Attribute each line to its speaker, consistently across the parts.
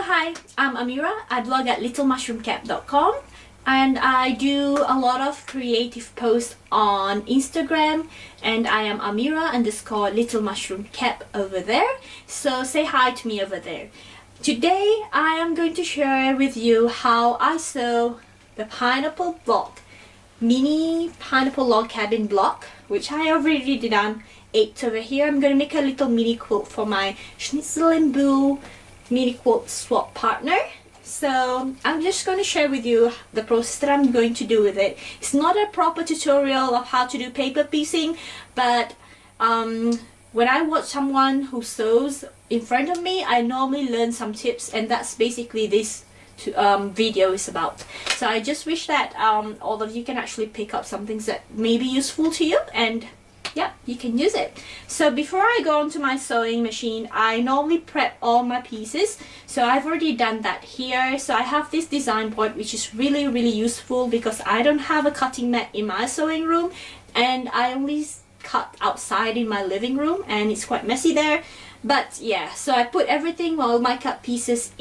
Speaker 1: hi, I'm Amira. I blog at littlemushroomcap.com and I do a lot of creative posts on Instagram, and I am Amira _ Little Mushroom Cap over there. So say hi to me over there. Today I am going to share with you how I sew the pineapple block, mini pineapple log cabin block, which I already done 8 over here. I'm going to make a little mini quilt for my Schnitzel and Boo mini quilt swap partner. So I'm just going to share with you the process that I'm going to do with it. It's not a proper tutorial of how to do paper piecing, but when I watch someone who sews in front of me, I normally learn some tips, and that's basically this video is about. So I just wish that all of you can actually pick up some things that may be useful to you, and yeah, you can use it. So before I go onto my sewing machine, I normally prep all my pieces. So I've already done that here. So I have this design board, which is really useful because I don't have a cutting mat in my sewing room, and I only cut outside in my living room, and it's quite messy there. But yeah, so I put everything, all my cut pieces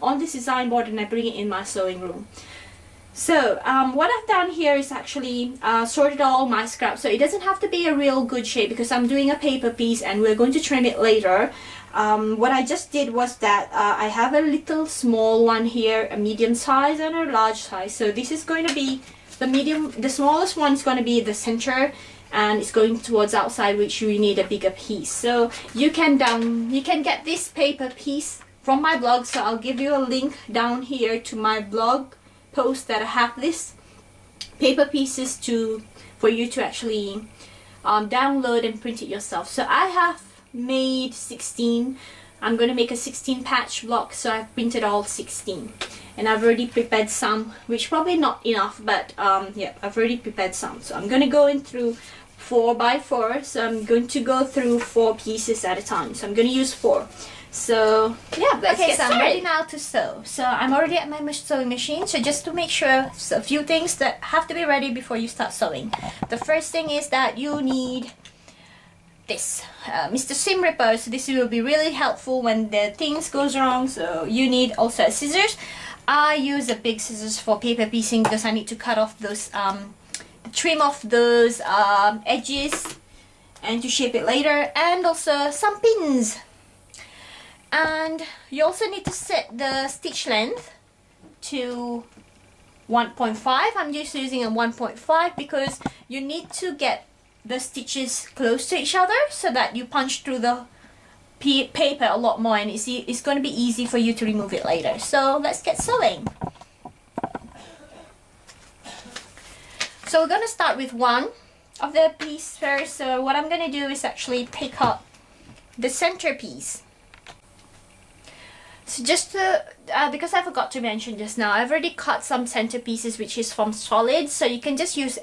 Speaker 1: on this design board, and I bring it in my sewing room. So what I've done here is actually sorted all my scraps. So it doesn't have to be a real good shape because I'm doing a paper piece and we're going to trim it later. What I just did was that I have a little small one here, a medium size and a large size. So this is going to be the smallest one is going to be the center, and it's going towards outside, which you need a bigger piece. So you can get this paper piece from my blog. So I'll give you a link down here to my blog post that I have this paper pieces for you to actually download and print it yourself. So I have made 16. I'm going to make a 16 patch block, so I've printed all 16, and I've already prepared some, which probably not enough, but yeah, I've already prepared some. So I'm going to go in through 4 by 4. So I'm going to go through 4 pieces at a time. So I'm going to use 4. So yeah, let's get started. I'm ready now to sew. So I'm already at my sewing machine. So just to make sure, so a few things that have to be ready before you start sewing. The first thing is that you need this Mr. Seam Ripper. So this will be really helpful when the things goes wrong. So you need also scissors. I use a big scissors for paper piecing because I need to cut off those trim off those edges and to shape it later, and also some pins. And you also need to set the stitch length to 1.5. I'm just using a 1.5 because you need to get the stitches close to each other so that you punch through the paper a lot more, and it's going to be easy for you to remove it later. So let's get sewing. So we're going to start with one of the piece first. So what I'm going to do is actually pick up the center piece. So just to, because I forgot to mention just now, I've already cut some center pieces which is from solid, so you can just use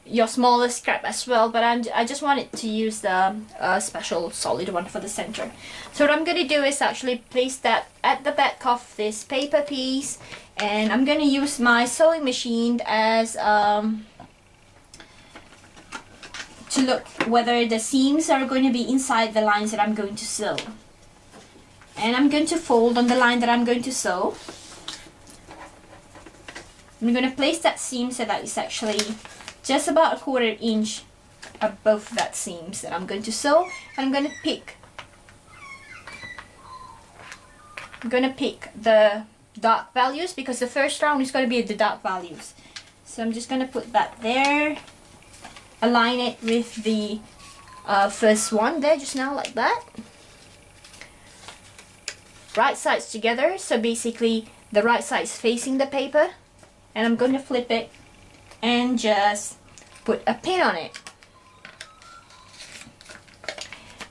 Speaker 1: your smaller scrap as well, but I just wanted to use the special solid one for the center. So what I'm going to do is actually place that at the back of this paper piece, and I'm going to use my sewing machine as to look whether the seams are going to be inside the lines that I'm going to sew. And I'm going to fold on the line that I'm going to sew. I'm going to place that seam so that it's actually just about 1/4 inch above that seams that I'm going to sew. And I'm going to pick the dark values because the first round is going to be the dark values. So I'm just going to put that there, align it with the first one there just now, like that. Right sides together, so basically the right side is facing the paper, and I'm going to flip it and just put a pin on it.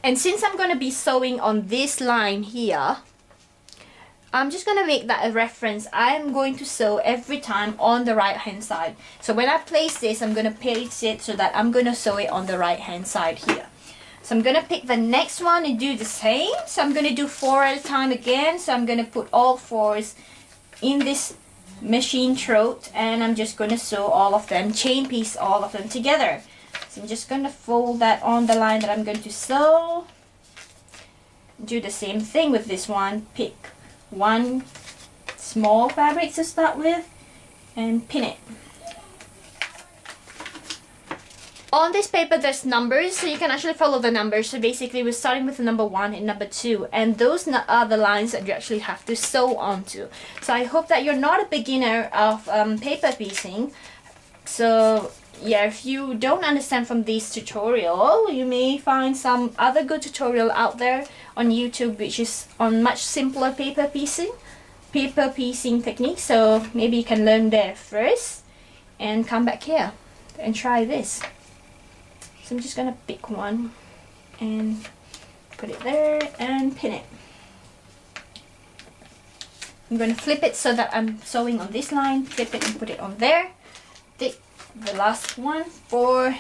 Speaker 1: And since I'm going to be sewing on this line here, I'm just going to make that a reference. I am going to sew every time on the right hand side. So when I place this, I'm going to place it so that I'm going to sew it on the right hand side here. So I'm going to pick the next one and do the same. So I'm going to do 4 at a time again. So I'm going to put all 4s in this machine throat, and I'm just going to sew all of them, chain piece all of them together. So I'm just going to fold that on the line that I'm going to sew. Do the same thing with this one. Pick one small fabric to start with and pin it. On this paper there's numbers, so you can actually follow the numbers. So basically we're starting with the number 1 and number 2, and those are the lines that you actually have to sew onto. So I hope that you're not a beginner of paper piecing. So yeah, if you don't understand from this tutorial, you may find some other good tutorial out there on YouTube which is on much simpler paper piecing techniques. So maybe you can learn there first and come back here and try this. So I'm just gonna pick one and put it there and pin it. I'm gonna flip it so that I'm sewing on this line, flip it and put it on there. Take the last one for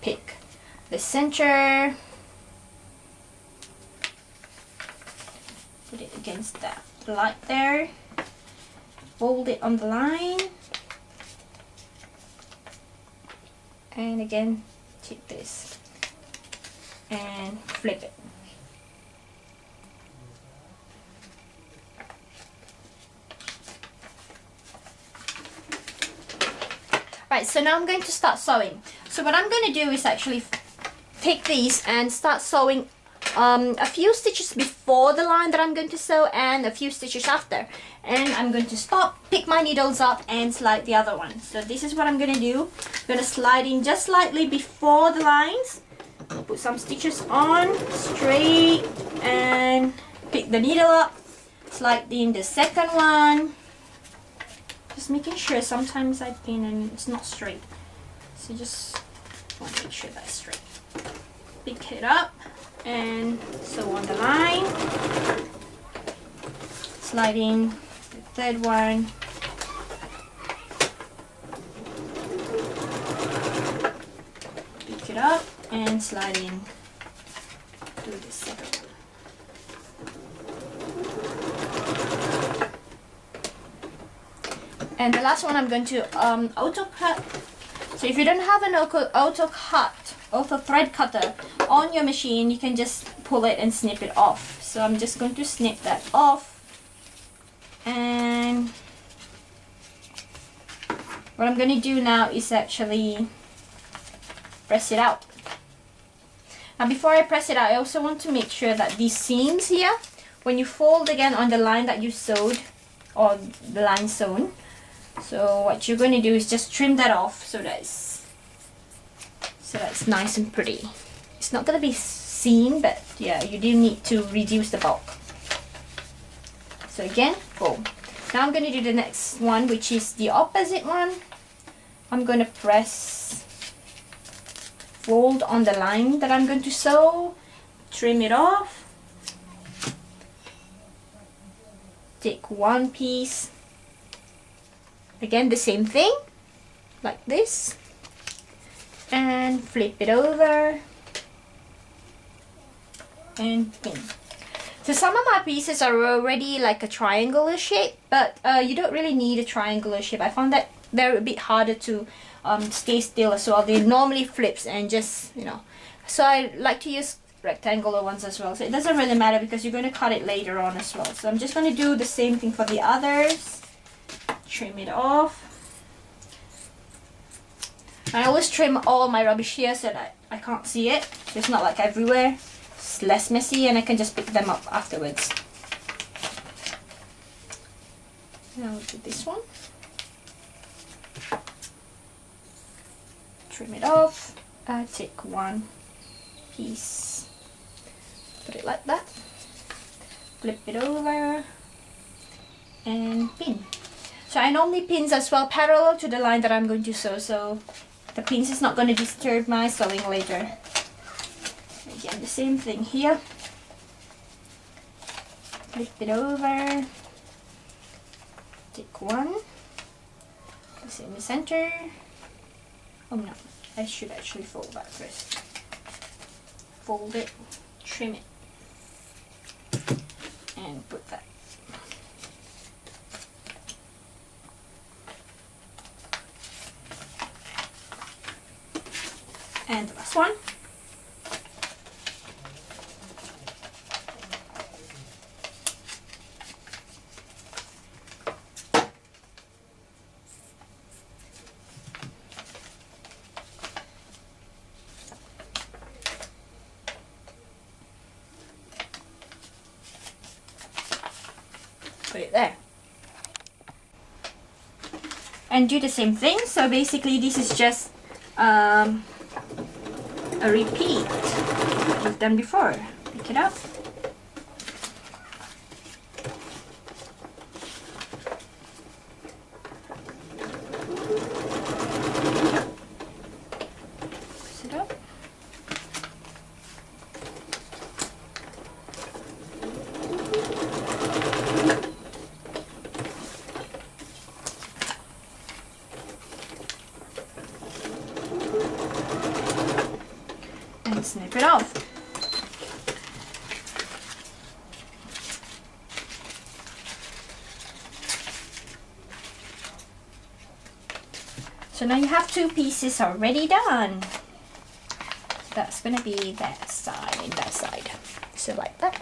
Speaker 1: pick the center, put it against that light there, fold it on the line, and again take this and flip it. Right, so now I'm going to start sewing. So what I'm going to do is actually take these and start sewing a few stitches before the line that I'm going to sew and a few stitches after. And I'm going to stop, pick my needles up and slide the other one. So this is what I'm going to do. I'm going to slide in just slightly before the lines. Put some stitches on, straight, and pick the needle up. Slide in the second one. Just making sure, sometimes I pin and it's not straight. So just want to make sure that's straight. Pick it up and sew on the line. Slide in the third one. Pick it up and slide in to the second one. And the last one I'm going to auto cut. So if you don't have an auto thread cutter on your machine, you can just pull it and snip it off. So I'm just going to snip that off. And what I'm going to do now is actually press it out. Now before I press it out, I also want to make sure that these seams here, when you fold again on the line that you sewed or the line sewn, so what you're going to do is just trim that off so that it's nice and pretty. It's not going to be seen, but yeah, you do need to reduce the bulk. So again, fold. Now I'm going to do the next one, which is the opposite one. I'm going to press, fold on the line that I'm going to sew, trim it off, take one piece. Again, the same thing, like this, and flip it over and pin. So some of my pieces are already like a triangular shape, but you don't really need a triangular shape. I found that they're a bit harder to stay still as well. They normally flips and just, you know. So I like to use rectangular ones as well. So it doesn't really matter because you're going to cut it later on as well. So I'm just going to do the same thing for the others. Trim it off. I always trim all my rubbish here so that I can't see it. So it's not like everywhere. It's less messy and I can just pick them up afterwards. Now we'll do this one. Trim it off. Take one piece. Put it like that. Flip it over. And pin. So I normally pins as well parallel to the line that I'm going to sew, so the pins is not going to disturb my sewing later. Again, the same thing here. Flip it over. Take one. Place it in the center. Oh no, I should actually fold that first. Fold it, trim it, and put that. And the last one. put it there. And do the same thing. So basically this is just a repeat what we've done before. Pick it up. Push it up. And snip it off. So now you have two pieces already done. So that's going to be that side and that side. So like that.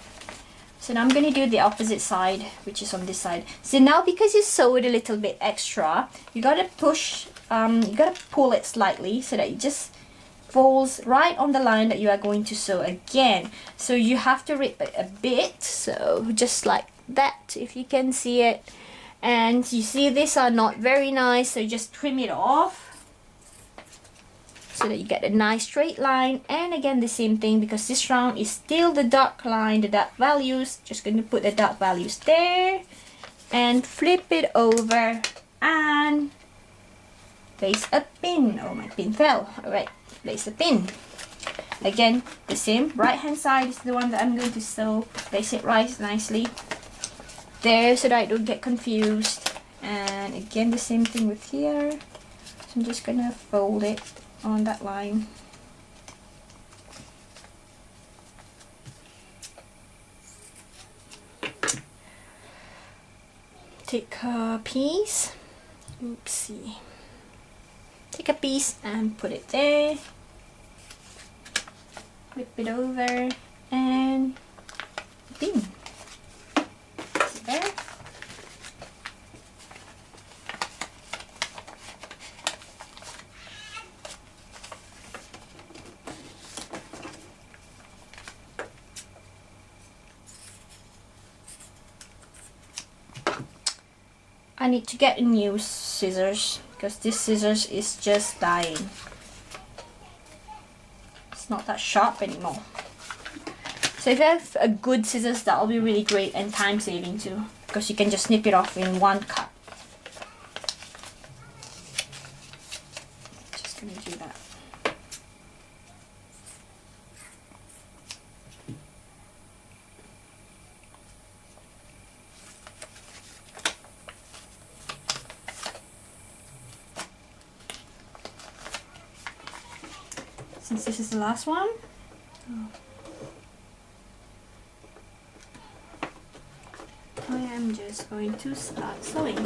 Speaker 1: So now I'm going to do the opposite side, which is on this side. So now because you sewed a little bit extra, you got to push, you got to pull it slightly so that it just falls right on the line that you are going to sew again. So you have to rip it a bit, so just like that, if you can see it. And you see these are not very nice, so just trim it off so that you get a nice straight line. And again the same thing, because this round is still the dark line, the dark values. Just going to put the dark values there and flip it over and place a pin. Oh, my pin fell. Alright, place a pin. Again the same, right hand side is the one that I'm going to sew. Place it right nicely there so that I don't get confused. And again the same thing with here. So I'm just gonna fold it on that line. Take a piece, oopsie, take a piece and put it there, flip it over and pin. There. I need to get new scissors because this scissors is just dying. It's not that sharp anymore. So if you have a good scissors, that'll be really great and time saving too, because you can just snip it off in one cut. Just gonna do that. Since this is the last one, I am just going to start sewing.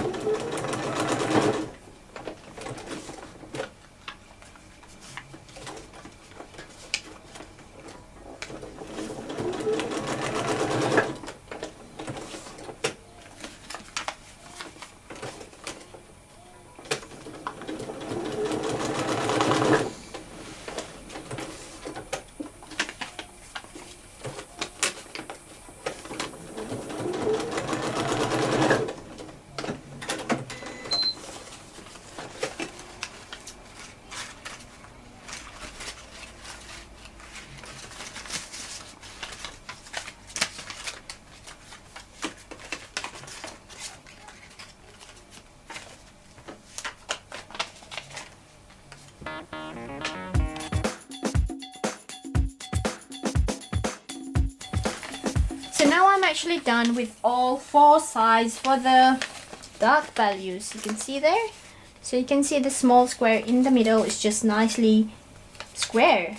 Speaker 1: So now I'm actually done with all four sides for the dark values. You can see there. So you can see the small square in the middle is just nicely square,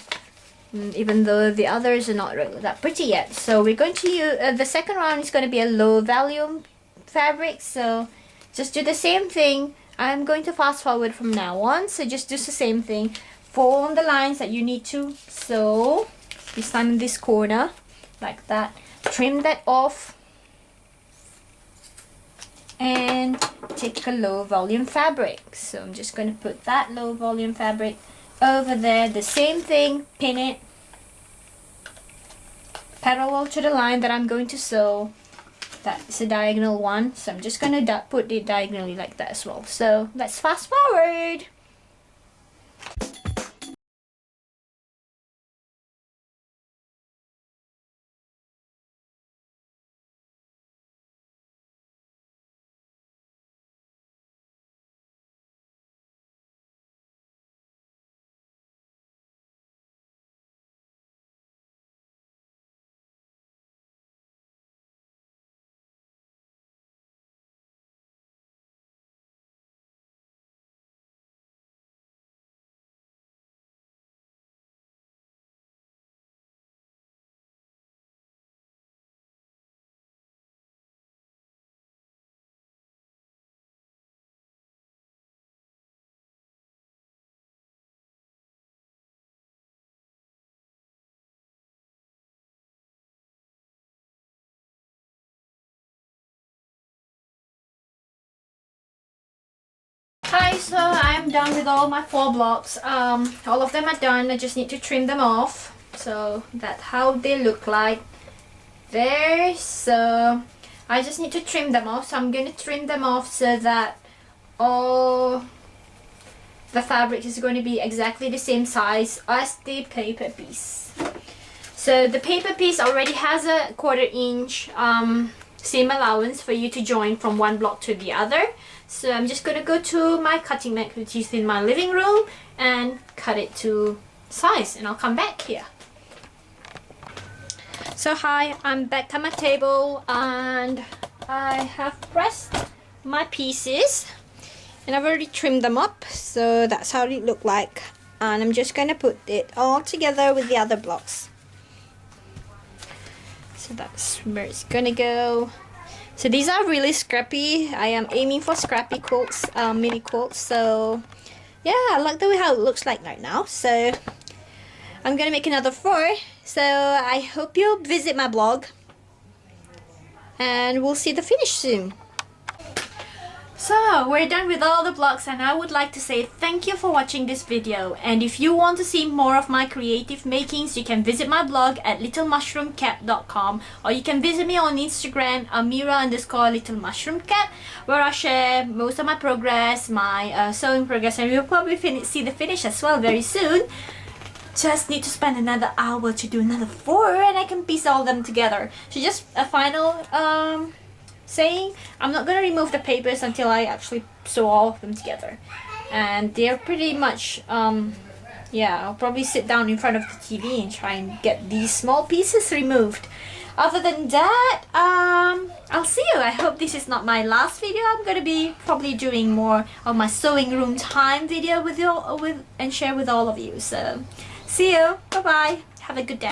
Speaker 1: even though the others are not really that pretty yet. So we're going to use the second round is going to be a low volume fabric. So just do the same thing. I'm going to fast forward from now on. So just do the same thing. Fold on the lines that you need to sew. This time in this corner, like that. Trim that off and take a low volume fabric. So I'm just going to put that low volume fabric over there. The same thing, pin it parallel to the line that I'm going to sew. That's a diagonal one, so I'm just gonna put it diagonally like that as well. So let's fast forward. Hi, so I'm done with all my 4 blocks. All of them are done. I just need to trim them off. So that's how they look like there. So I just need to trim them off. So I'm going to trim them off so that all the fabric is going to be exactly the same size as the paper piece. So the paper piece already has a 1/4 inch seam allowance for you to join from one block to the other. So I'm just going to go to my cutting mat, which is in my living room, and cut it to size, and I'll come back here. So hi, I'm back at my table and I have pressed my pieces and I've already trimmed them up, so that's how it look like, and I'm just going to put it all together with the other blocks. So that's where it's gonna go. So these are really scrappy. I am aiming for scrappy quilts, mini quilts. So yeah, I like the way how it looks like right now. So I'm gonna make another 4. So I hope you'll visit my blog and we'll see the finish soon. So we're done with all the blocks, and I would like to say thank you for watching this video, and if you want to see more of my creative makings, you can visit my blog at littlemushroomcat.com, or you can visit me on Instagram, Amira_littlemushroomcat, where I share most of my progress, my sewing progress, and you'll probably see the finish as well very soon. Just need to spend another hour to do another 4 and I can piece all them together. So just a final saying, I'm not going to remove the papers until I actually sew all of them together, and they're pretty much yeah, I'll probably sit down in front of the TV and try and get these small pieces removed. Other than that, I'll see you. I hope this is not my last video. I'm going to be probably doing more of my sewing room time video with you and share with all of you. So see you, bye bye, have a good day.